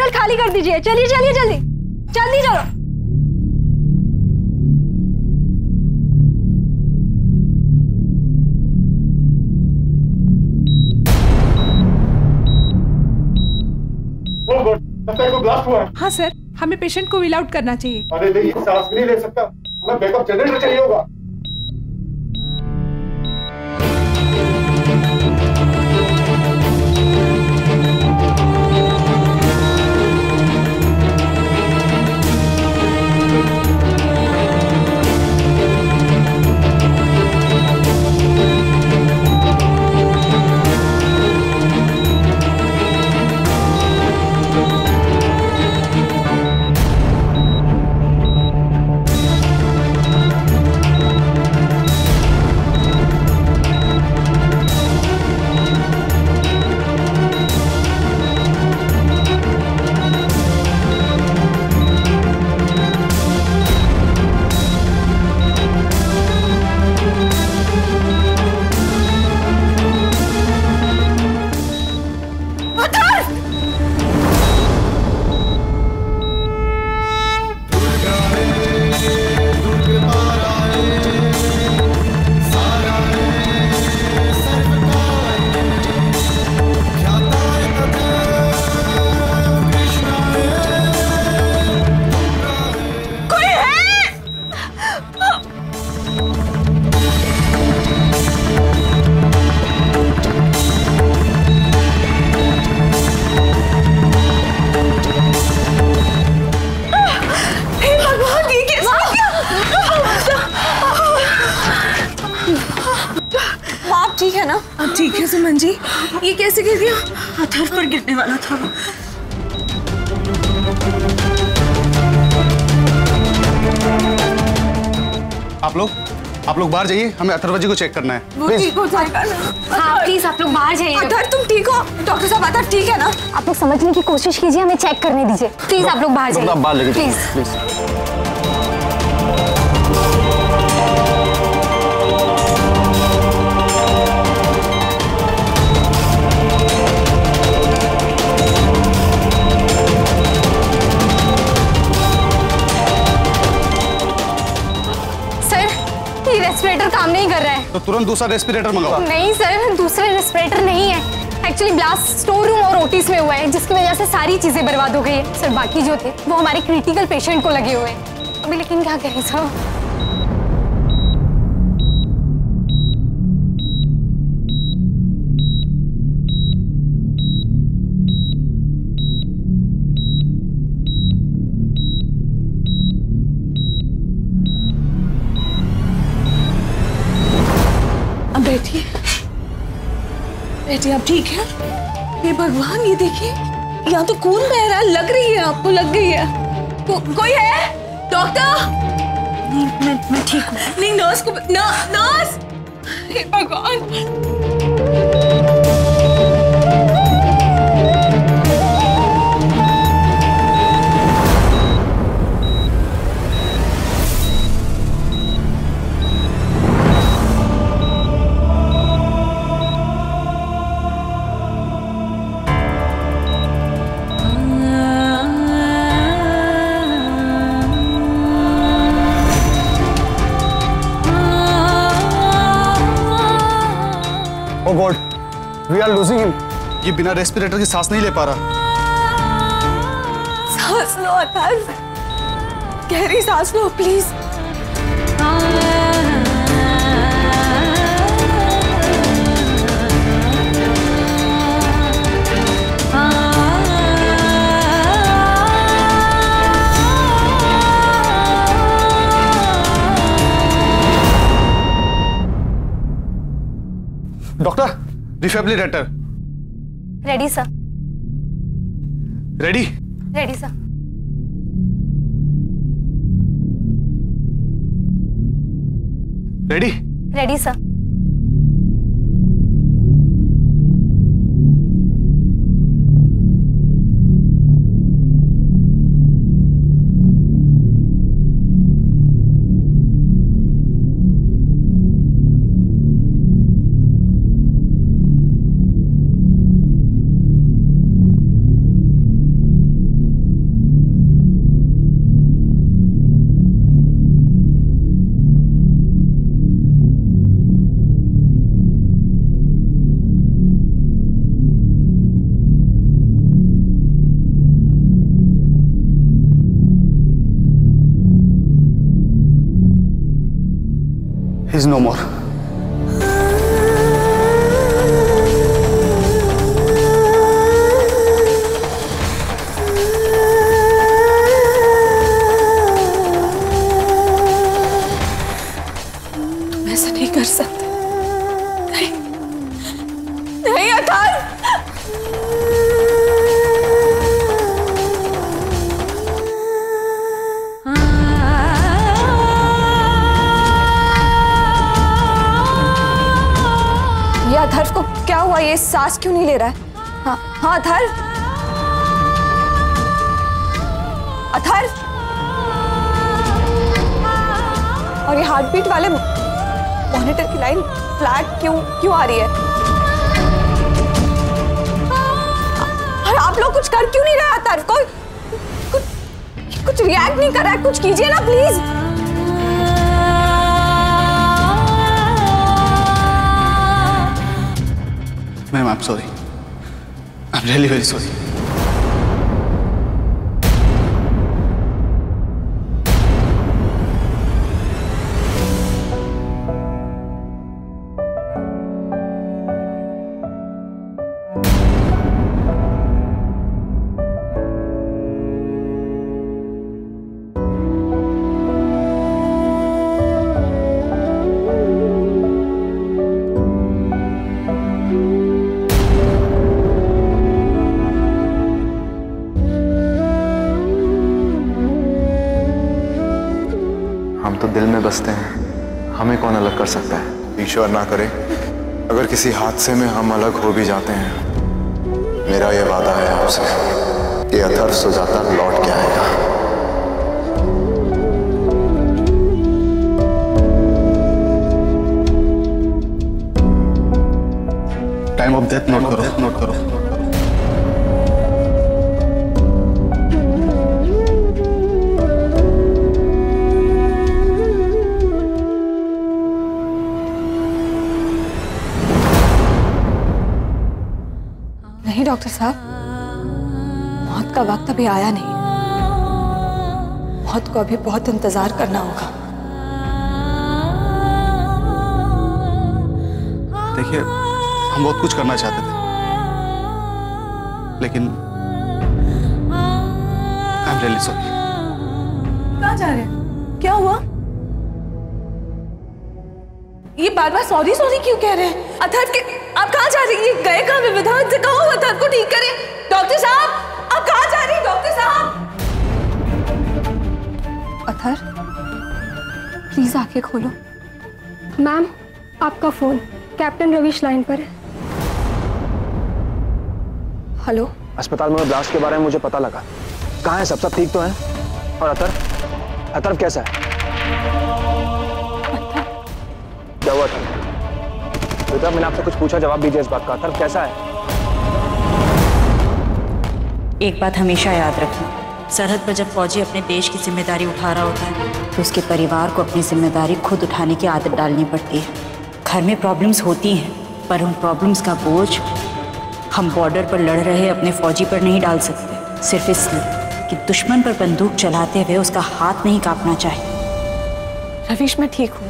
Hospital खाली कर दीजिए। चलिए चलिए जल्दी जल्दी चलो। को ब्लास्ट हुआ है। हाँ सर, हमें पेशेंट को व्हील आउट करना चाहिए। अरे नहीं, सांस भी नहीं ले सकता, हमें बैकअप जनरेटर चाहिए होगा। ठीक है ना? अब ठीक है सुमन जी। ये कैसे गिर गया? पत्थर पर गिरने वाला था। आप लोग बाहर जाइए, हमें अथर्व जी को चेक करना है। वो ठीक हो जाएगा ना? हाँ प्लीज आप लोग बाहर जाइए। अथर्व तुम ठीक हो? डॉक्टर साहब अथर्व ठीक है ना? आप लोग समझने की कोशिश कीजिए, हमें चेक करने दीजिए प्लीज। आप लोग बाहर जाइए प्लीज। रेस्पिरेटर काम नहीं कर रहा है। तो तुरंत दूसरा रेस्पिरेटर मंगाओ। नहीं सर, दूसरे रेस्पिरेटर नहीं है। एक्चुअली ब्लास्ट स्टोर रूम और ओटीज में हुआ है, जिसकी वजह से सारी चीजें बर्बाद हो गई है। सर बाकी जो थे वो हमारे क्रिटिकल पेशेंट को लगे हुए हैं। अभी लेकिन क्या करें सर? बैठिए बैठिए, आप ठीक है? हे भगवान, ये देखिए यहाँ तो खून बह रहा है। लग रही है आपको, लग गई है। कोई है? डॉक्टर? नहीं, मैं ठीक हूँ। नहीं, नर्स को नर्स। हे भगवान। Oh God, we are losing him. ये बिना रेस्पिरेटर की सांस नहीं ले पा रहा। सांस लो अथर्व, गहरी सांस लो please. Doctor, defibrillator ready sir. Ready? Ready sir. Ready? Ready sir. He's no more. मैं ऐसा नहीं कर सकता। नहीं, नहीं अथर्व। ये अथर्व को क्या हुआ? ये सांस क्यों नहीं ले रहा है? हाँ हाँ अथर्व, अथर्व। और ये हार्ट बीट वाले मॉनिटर की लाइन फ्लैट क्यों आ रही है? और आप लोग कुछ कर क्यों नहीं रहे? अथर्व को कुछ रिएक्ट नहीं कर रहा है, कुछ कीजिए ना please. Ma'am, I'm sorry. I'm really very sorry. हम तो दिल में बसते हैं, हमें कौन अलग कर सकता है? ईश्वर ना करे अगर किसी हादसे में हम अलग हो भी जाते हैं, मेरा ये वादा है आपसे, ये अथर्व सुजाता लौट के आएगा। टाइम ऑफ डेथ नोट करो। नहीं डॉक्टर साहब, मौत का वक्त अभी आया नहीं। मौत को अभी बहुत इंतजार करना होगा। देखिए, हम बहुत कुछ करना चाहते थे, लेकिन आई एम रियली सॉरी। कहाँ जा रहे हैं? क्या हुआ? ये बार बार सॉरी सॉरी क्यों कह रहे हैं? अथर्व के आप कहाँ जा रही हैं? गए कहाँ? विविधा से कहो अथर्व को ठीक करें। डॉक्टर साहब, आप कहाँ जा रही हैं? डॉक्टर साहब। अथर्व, प्लीज आंखें खोलो। मैम, आपका फोन कैप्टन रवीश लाइन पर है। हेलो। अस्पताल में ब्लास्ट के बारे में मुझे पता लगा। कहाँ है सब ठीक तो है? और अथर्व कैसा है? क्या हुआ था? बेटा, मैंने आपसे कुछ पूछा, जवाब दीजिए इस बात का। अथर्व कैसा है? एक बात हमेशा याद रखना, सरहद पर जब फौजी अपने देश की जिम्मेदारी उठा रहा होता है तो उसके परिवार को अपनी जिम्मेदारी खुद उठाने की आदत डालनी पड़ती है। घर में प्रॉब्लम्स होती हैं, पर उन प्रॉब्लम्स का बोझ हम बॉर्डर पर लड़ रहे अपने फौजी पर नहीं डाल सकते, सिर्फ इसलिए कि दुश्मन पर बंदूक चलाते हुए उसका हाथ नहीं कांपना चाहिए। रवीश, मैं ठीक हूँ,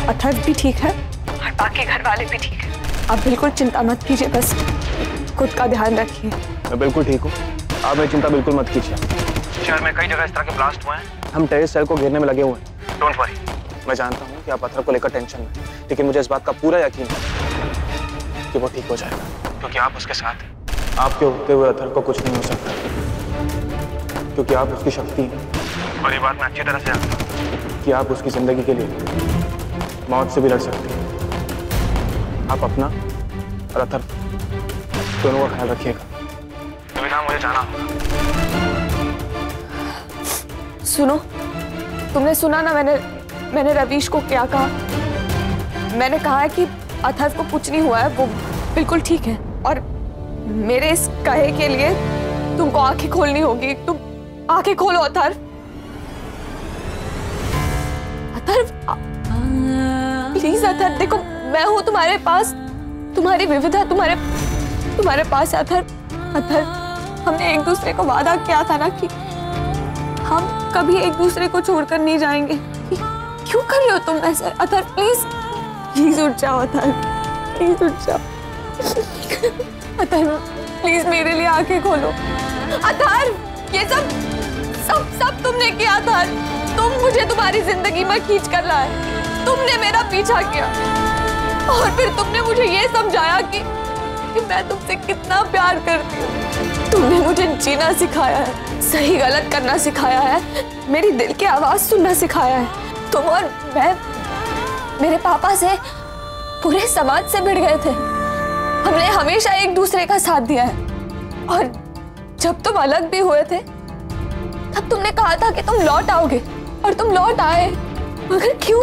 अथर्व भी ठीक है और बाकी घर वाले भी ठीक है। आप बिल्कुल चिंता मत कीजिए, बस खुद का ध्यान रखिए। मैं बिल्कुल ठीक हूँ, आप मेरी चिंता बिल्कुल मत कीजिए। शहर में कई जगह इस तरह के ब्लास्ट हुए हैं, हम टेररिस्ट सेल को घेरने में लगे हुए हैं। डोंट वरी, मैं जानता हूँ कि आप अथर्व को लेकर टेंशन में, लेकिन मुझे इस बात का पूरा यकीन है कि वो ठीक हो जाएगा, क्योंकि आप उसके साथ हैं। आपके होते हुए अथर्व को कुछ नहीं हो सकता, क्योंकि आप उसकी शक्ति हैं। और ये बात मैं अच्छी तरह से जानता हूँ कि आप उसकी जिंदगी के लिए मौत से भी लड़ सकते हैं। आप अपना और अथर्व दोनों का ख्याल रखिएगा। मुझे जाना होगा। सुनो, तुमने सुना ना मैंने रवीश को क्या कहा? मैंने कहा है कि अथर्व को कुछ नहीं हुआ है, वो बिल्कुल ठीक है। और मेरे इस कहे के लिए तुमको आंखें खोलनी होगी। तुम आंखें खोलो अथर्व। प्लीज अथर्व, देखो मैं हूं तुम्हारे पास, तुम्हारी विविधा तुम्हारे पास है। अथर्व, हमने एक दूसरे को वादा किया था ना कि हम कभी एक दूसरे को छोड़कर नहीं जाएंगे। क्यों कर रहे हो तुम ऐसा? अतर प्लीज प्लीज उठ जाओ अतर, प्लीज उठ जाओ। अतर प्लीज मेरे लिए आंखें खोलो। अतर ये सब तुमने किया था। तुम मुझे तुम्हारी जिंदगी में खींच कर लाए, तुमने मेरा पीछा किया और फिर तुमने मुझे ये समझाया कि मैं तुमसे कितना प्यार करती हूँ। तुमने मुझे जीना सिखाया है, सही गलत करना सिखाया है, मेरी दिल की आवाज सुनना सिखाया है। तुम और मैं मेरे पापा से, पूरे समाज से भिड़ गए थे। हमने हमेशा एक दूसरे का साथ दिया है और जब तुम अलग भी हुए थे तब तुमने कहा था कि तुम लौट आओगे और तुम लौट आए। मगर क्यों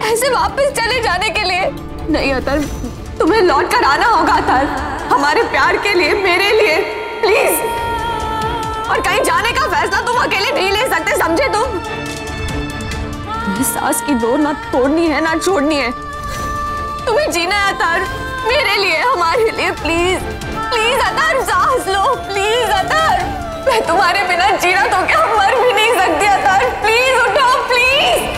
ऐसे वापस चले जाने के लिए? नहीं अतर, तुम्हें लौट कर आना होगा अतर, हमारे प्यार के लिए, मेरे लिए, प्लीज। और कहीं जाने का फैसला तुम अकेले नहीं ले सकते, समझे तुम? तुम्हें सांस की डोर ना तोड़नी है ना छोड़नी है। तुम्हें जीना है अतर, मेरे लिए, हमारे लिए, प्लीज प्लीज अतर, सांस लो प्लीज अतर। मैं तुम्हारे बिना जीना तो क्या, मर भी नहीं सकती अतर। प्लीज उठो प्लीज।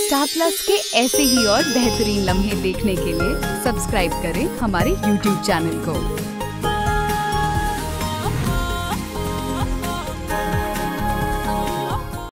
स्टार प्लस के ऐसे ही और बेहतरीन लम्हे देखने के लिए सब्सक्राइब करें हमारे YouTube चैनल को।